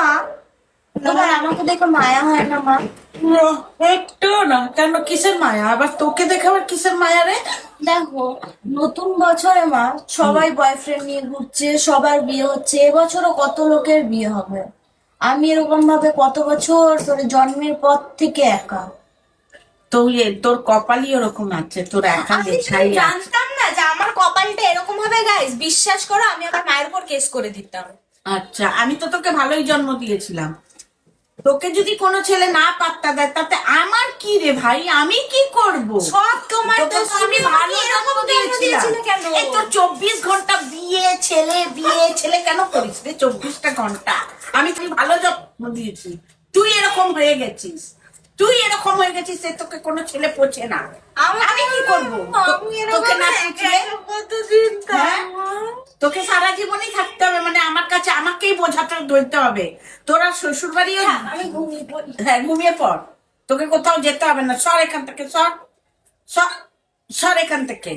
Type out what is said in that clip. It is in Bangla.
মা, তোমার আমাকে দেখে মায়া হয় না মা? একটু না। কেন, কিসের মায়া? আবার তোকে দেখে আবার কিসের মায়া রে? দেখো, নতুন বছরে মা সবাই বয়ফ্রেন্ড নিয়ে ঘুরছে, সবার বিয়ে হচ্ছে, এবছরও কত লোকের বিয়ে হবে। আমি এরকম ভাবে কত বছর ধরে জন্মের পর থেকে একা। তোর কপালই ওরকম আছে, তোর একা আমি তো লেখাই আছে। জানতাম না যে আমার কপালটা এরকম হবে গাইস। বিশ্বাস করো, আমি আমার মায়ের উপর কেস করে দিতাম। আচ্ছা, আমি তো তোকে ভালোই জন্ম দিয়েছিলাম। তোকে যদি কোনো ছেলে না পাত্তা দেয় তাতে আমার কি রে ভাই, আমি কি করব? সব তোমার তোকে দোষ। তো আমি তুমি ভালো আমাকে জন্ম এরকম জন্ম দিয়েছিলাম। দিয়েছিলে কেন? এই তো 24 ঘন্টা বিয়ে ছেলে কেন করিস রে? 24টা ঘন্টা আমি তুই ভালো জন্ম দিয়েছি, তুই এরকম হয়ে গেছিস। সে তোকে কোনো ছেলে পোছে না। আমি কি করবো? তোকে না পুছলে কতদিন হ্যাঁ? তোকে সারা জীবনই থাকতে হবে, মানে আমার কাছে আমাকেই বোঝাটা ধরতে হবে। তোরা শ্বশুর বাড়িও আমি ঘুমিয়ে পড়ি। হ্যাঁ, ঘুমিয়ে পড়। তোকে কোথাও যেতে হবে না, সর এখান থেকে, সর সর সর এখান থেকে।